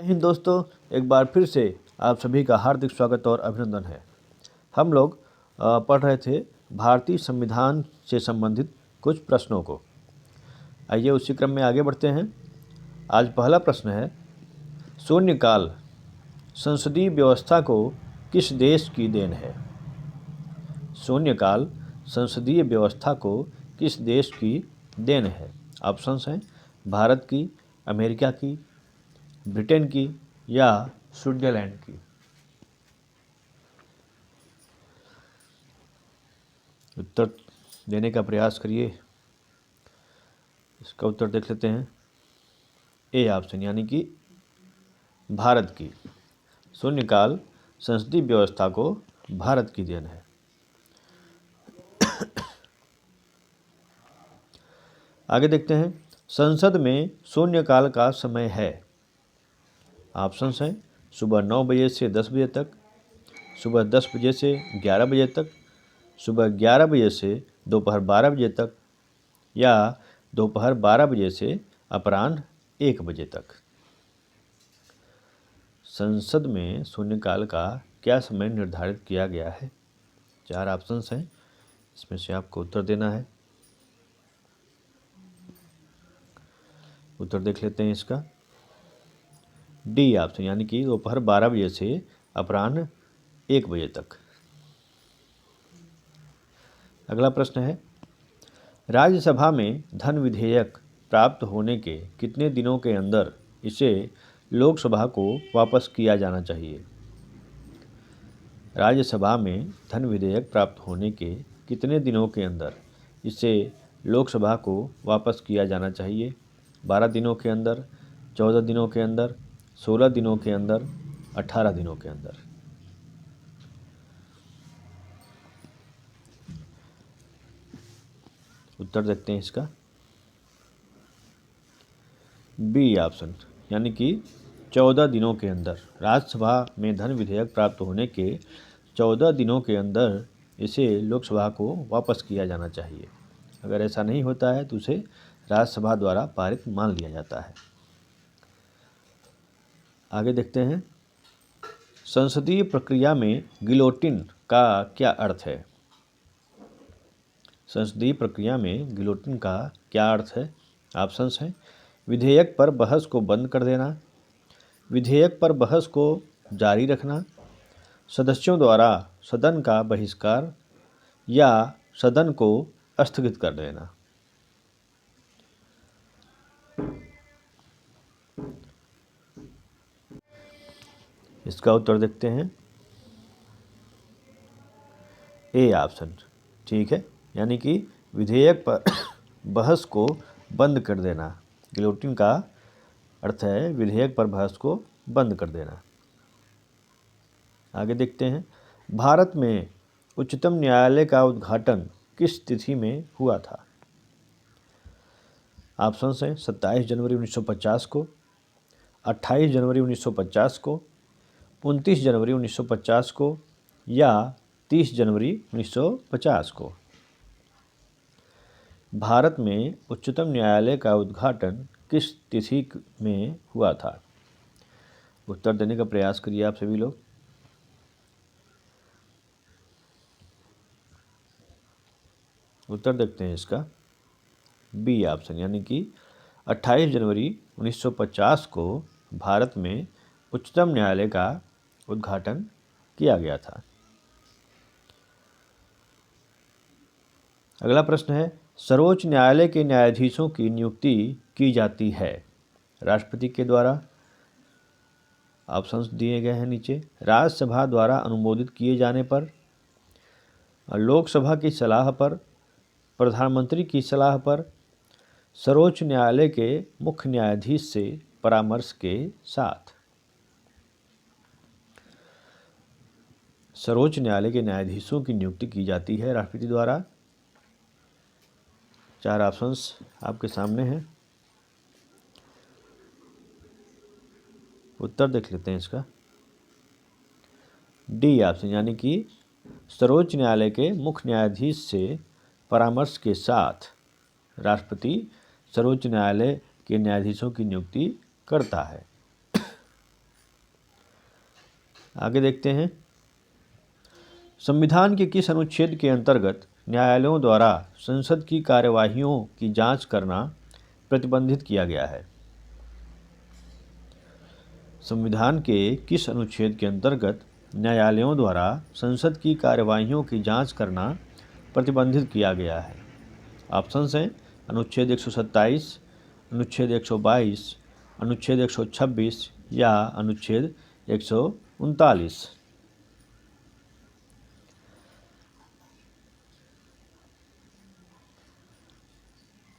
जय हिंद दोस्तों, एक बार फिर से आप सभी का हार्दिक स्वागत और अभिनंदन है। हम लोग पढ़ रहे थे भारतीय संविधान से संबंधित कुछ प्रश्नों को। आइए उसी क्रम में आगे बढ़ते हैं। आज पहला प्रश्न है, शून्यकाल संसदीय व्यवस्था को किस देश की देन है? शून्यकाल संसदीय व्यवस्था को किस देश की देन है? ऑप्शंस हैं भारत की, अमेरिका की, ब्रिटेन की या स्विट्जरलैंड की। उत्तर देने का प्रयास करिए। इसका उत्तर देख लेते हैं। ए ऑप्शन यानी कि भारत की। शून्यकाल संसदीय व्यवस्था को भारत की देन है। आगे देखते हैं, संसद में शून्यकाल का समय है। ऑप्शंस हैं सुबह 9 बजे से 10 बजे तक, सुबह 10 बजे से 11 बजे तक, सुबह 11 बजे से दोपहर 12 बजे तक या दोपहर 12 बजे से अपराह्न 1 बजे तक। संसद में शून्यकाल का क्या समय निर्धारित किया गया है? 4 ऑप्शंस हैं, इसमें से आपको उत्तर देना है। उत्तर देख लेते हैं इसका। डी ऑप्शन यानी कि दोपहर 12 बजे से अपराह्न 1 बजे तक। अगला प्रश्न है, राज्यसभा में धन विधेयक प्राप्त होने के कितने दिनों के अंदर इसे लोकसभा को वापस किया जाना चाहिए? राज्यसभा में धन विधेयक प्राप्त होने के कितने दिनों के अंदर इसे लोकसभा को वापस किया जाना चाहिए? 12 दिनों के अंदर, 14 दिनों के अंदर, 16 दिनों के अंदर, 18 दिनों के अंदर। उत्तर देखते हैं इसका। बी ऑप्शन यानी कि 14 दिनों के अंदर। राज्यसभा में धन विधेयक प्राप्त होने के 14 दिनों के अंदर इसे लोकसभा को वापस किया जाना चाहिए। अगर ऐसा नहीं होता है तो उसे राज्यसभा द्वारा पारित मान लिया जाता है। आगे देखते हैं, संसदीय प्रक्रिया में गिलोटिन का क्या अर्थ है? संसदीय प्रक्रिया में गिलोटिन का क्या अर्थ है? ऑप्शंस हैं विधेयक पर बहस को बंद कर देना, विधेयक पर बहस को जारी रखना, सदस्यों द्वारा सदन का बहिष्कार या सदन को स्थगित कर देना। इसका उत्तर देखते हैं। ए ऑप्शन ठीक है, यानी कि विधेयक पर बहस को बंद कर देना। गिलोटिन का अर्थ है विधेयक पर बहस को बंद कर देना। आगे देखते हैं, भारत में उच्चतम न्यायालय का उद्घाटन किस तिथि में हुआ था? ऑप्शंस हैं 27 जनवरी 1950 को, 28 जनवरी 1950 को, 29 जनवरी 1950 को या 30 जनवरी 1950 को। भारत में उच्चतम न्यायालय का उद्घाटन किस तिथि में हुआ था? उत्तर देने का प्रयास करिए आप सभी लोग। उत्तर देखते हैं इसका। बी ऑप्शन यानी कि 28 जनवरी 1950 को भारत में उच्चतम न्यायालय का उद्घाटन किया गया था। अगला प्रश्न है, सर्वोच्च न्यायालय के न्यायाधीशों की नियुक्ति की जाती है राष्ट्रपति के द्वारा। ऑप्शंस दिए गए हैं नीचे। राज्यसभा द्वारा अनुमोदित किए जाने पर, लोकसभा की सलाह पर, प्रधानमंत्री की सलाह पर, सर्वोच्च न्यायालय के मुख्य न्यायाधीश से परामर्श के साथ। सर्वोच्च न्यायालय के न्यायाधीशों की नियुक्ति की जाती है राष्ट्रपति द्वारा। 4 ऑप्शंस आपके सामने हैं। उत्तर देख लेते हैं इसका। डी ऑप्शन यानी कि सर्वोच्च न्यायालय के मुख्य न्यायाधीश से परामर्श के साथ राष्ट्रपति सर्वोच्च न्यायालय के न्यायाधीशों की नियुक्ति करता है। आगे देखते हैं, संविधान के किस अनुच्छेद के अंतर्गत न्यायालयों द्वारा संसद की कार्यवाहियों की जांच करना प्रतिबंधित किया गया है? संविधान के किस अनुच्छेद के अंतर्गत न्यायालयों द्वारा संसद की कार्यवाहियों की जांच करना प्रतिबंधित किया गया है? ऑप्शंस हैं अनुच्छेद 127, अनुच्छेद 122, अनुच्छेद 126 या अनुच्छेद 139।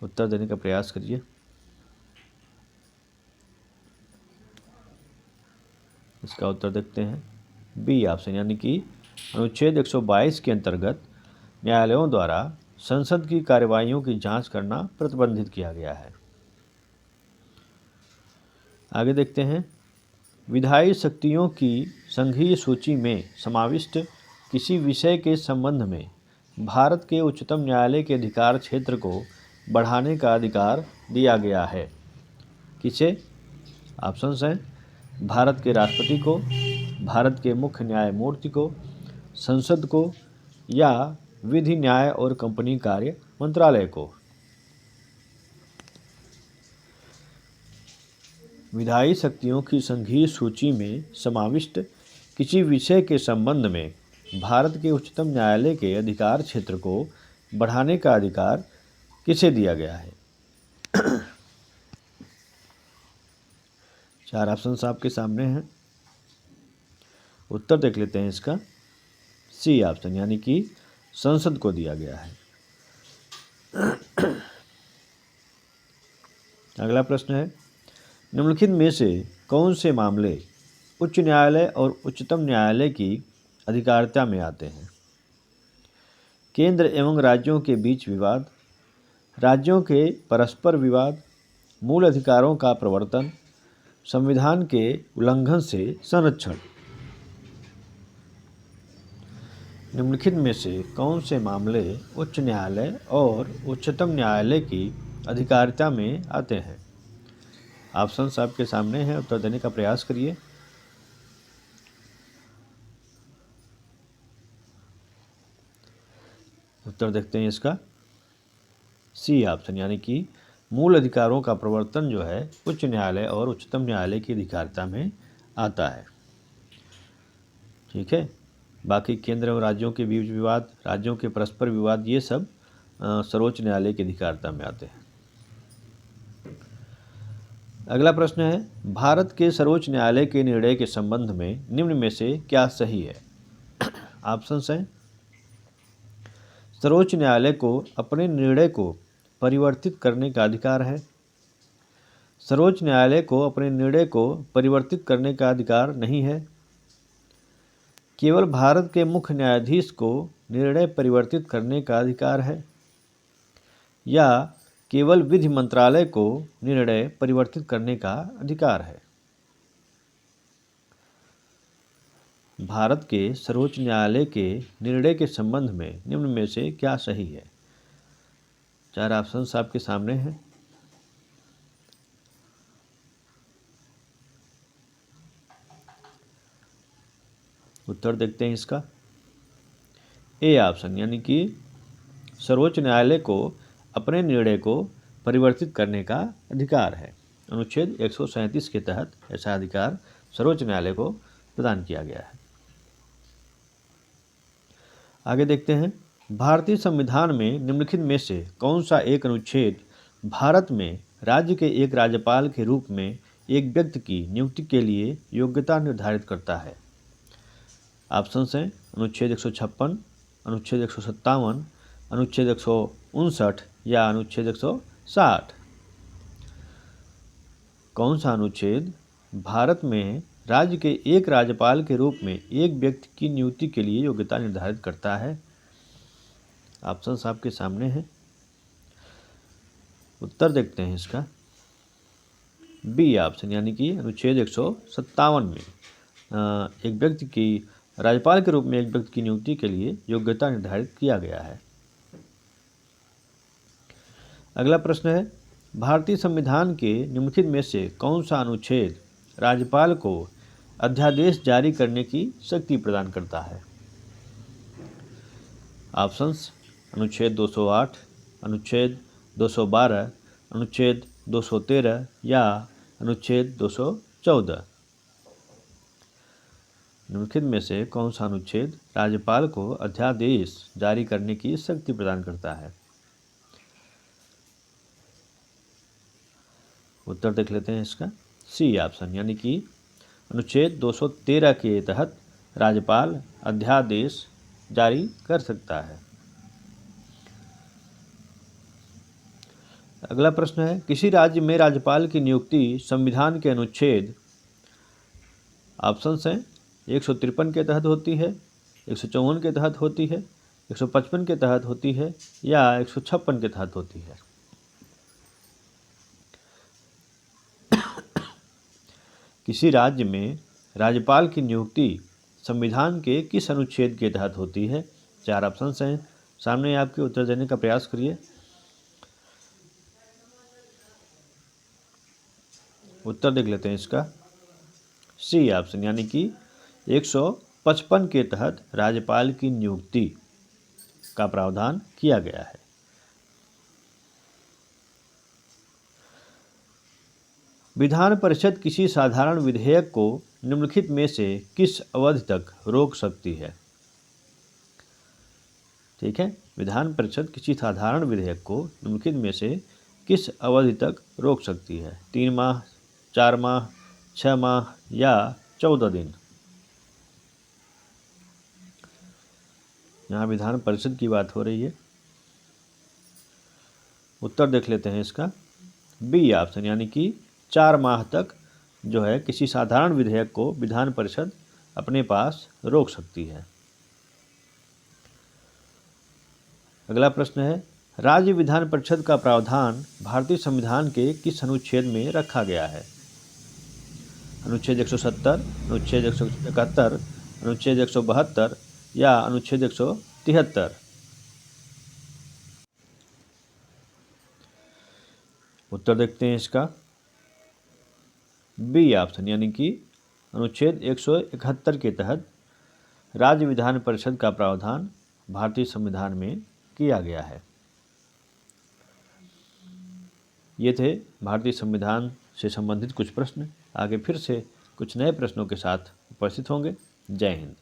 उत्तर देने का प्रयास करिए। इसका उत्तर देखते हैं, बी ऑप्शन, यानी कि अनुच्छेद 122 के अंतर्गत न्यायालयों द्वारा संसद की कार्यवाहियों की जांच करना प्रतिबंधित किया गया है। आगे देखते हैं, विधायी शक्तियों की संघीय सूची में समाविष्ट किसी विषय के संबंध में भारत के उच्चतम न्यायालय के अधिकार क्षेत्र को बढ़ाने का अधिकार दिया गया है? किसे? ऑप्शंस हैं भारत के राष्ट्रपति को, भारत के मुख्य न्यायमूर्ति को, संसद को या विधि न्याय और कंपनी कार्य मंत्रालय को। विधायी शक्तियों की संघीय सूची में समाविष्ट किसी विषय के संबंध में भारत के उच्चतम न्यायालय के अधिकार क्षेत्र को बढ़ाने का अधिकार किसे दिया गया है? 4 ऑप्शंस आपके सामने हैं। उत्तर देख लेते हैं इसका, सी ऑप्शन, यानी कि संसद को दिया गया है। अगला प्रश्न है, निम्नलिखित में से कौन से मामले उच्च न्यायालय और उच्चतम न्यायालय की अधिकारिता में आते हैं? केंद्र एवं राज्यों के बीच विवाद, राज्यों के परस्पर विवाद, मूल अधिकारों का प्रवर्तन, संविधान के उल्लंघन से संरक्षण। निम्नलिखित में से कौन से मामले उच्च न्यायालय और उच्चतम न्यायालय की अधिकारिता में आते हैं? ऑप्शंस आपके सामने हैं, उत्तर देने का प्रयास करिए। उत्तर देखते हैं इसका, सी ऑप्शन, यानी कि मूल अधिकारों का प्रवर्तन जो है उच्च न्यायालय और उच्चतम न्यायालय की अधिकारिता में आता है। ठीक है, बाकी केंद्र और राज्यों के बीच विवाद, राज्यों के परस्पर विवाद, ये सब सर्वोच्च न्यायालय की अधिकारिता में आते हैं। अगला प्रश्न है, भारत के सर्वोच्च न्यायालय के निर्णय के संबंध में निम्न में से क्या सही है? ऑप्शंस हैं, सर्वोच्च न्यायालय को अपने निर्णय को परिवर्तित करने का अधिकार है। सर्वोच्च न्यायालय को अपने निर्णय को परिवर्तित करने का अधिकार नहीं है। केवल भारत के मुख्य न्यायाधीश को निर्णय परिवर्तित करने का अधिकार है, या केवल विधि मंत्रालय को निर्णय परिवर्तित करने का अधिकार है। भारत के सर्वोच्च न्यायालय के निर्णय के संबंध में निम्न में से क्या सही है? 4 ऑप्शंस आपके सामने हैं। उत्तर देखते हैं इसका, ए ऑप्शन, यानी कि सर्वोच्च न्यायालय को अपने निर्णय को परिवर्तित करने का अधिकार है। अनुच्छेद 137 के तहत ऐसा अधिकार सर्वोच्च न्यायालय को प्रदान किया गया है। आगे देखते हैं, भारतीय संविधान में निम्नलिखित में से कौन सा एक अनुच्छेद भारत में राज्य के एक राज्यपाल के रूप में एक व्यक्ति की नियुक्ति के लिए योग्यता निर्धारित करता है? ऑप्शंस हैं अनुच्छेद 156, अनुच्छेद 157, अनुच्छेद 159 या अनुच्छेद 160। कौन सा अनुच्छेद भारत में राज्य के एक राज्यपाल के रूप में एक व्यक्ति की नियुक्ति के लिए योग्यता निर्धारित करता है? ऑप्शंस आपके सामने हैं। उत्तर देखते हैं इसका, बी ऑप्शन, यानी कि अनुच्छेद 157 में एक व्यक्ति की राज्यपाल के रूप में एक व्यक्ति की नियुक्ति के लिए योग्यता निर्धारित किया गया है। अगला प्रश्न है, भारतीय संविधान के निम्नलिखित में से कौन सा अनुच्छेद राज्यपाल को अध्यादेश जारी करने की शक्ति प्रदान करता है? ऑप्शंस: अनुच्छेद 208, अनुच्छेद 212, अनुच्छेद 213 या अनुच्छेद 214। निम्नलिखित में से कौन सा अनुच्छेद राज्यपाल को अध्यादेश जारी करने की शक्ति प्रदान करता है? उत्तर देख लेते हैं इसका। सी ऑप्शन, यानी कि अनुच्छेद 213 के तहत राज्यपाल अध्यादेश जारी कर सकता है। अगला प्रश्न है, किसी राज्य में राज्यपाल की नियुक्ति संविधान के अनुच्छेद, ऑप्शंस हैं, 153 के तहत होती है, 154 के तहत होती है, 155 के तहत होती है या 156 के तहत होती है? किसी राज्य में राज्यपाल की नियुक्ति संविधान के किस अनुच्छेद के तहत होती है? 4 ऑप्शंस हैं, सामने आपके उत्तर देने का प्रयास करिए। उत्तर देख लेते हैं इसका। सी ऑप्शन, यानी कि 155 के तहत राज्यपाल की नियुक्ति का प्रावधान किया गया है। विधान परिषद किसी साधारण विधेयक को निम्नलिखित में से किस अवधि तक रोक सकती है? ठीक है, विधान परिषद किसी साधारण विधेयक को निम्नलिखित में से किस अवधि तक रोक सकती है? 3 माह, 4 माह, 6 माह या 14 दिन? यहाँ विधान परिषद की बात हो रही है। उत्तर देख लेते हैं इसका। बी ऑप्शन, यानी कि 4 माह तक जो है किसी साधारण विधेयक को विधान परिषद अपने पास रोक सकती है। अगला प्रश्न है, राज्य विधान परिषद का प्रावधान भारतीय संविधान के किस अनुच्छेद में रखा गया है? अनुच्छेद 170, अनुच्छेद 171, अनुच्छेद 172 या अनुच्छेद 173? उत्तर देखते हैं इसका। बी ऑप्शन, यानी कि अनुच्छेद 171 के तहत राज्य विधान परिषद का प्रावधान भारतीय संविधान में किया गया है। ये थे भारतीय संविधान से संबंधित कुछ प्रश्न। आगे फिर से कुछ नए प्रश्नों के साथ उपस्थित होंगे। जय हिंद।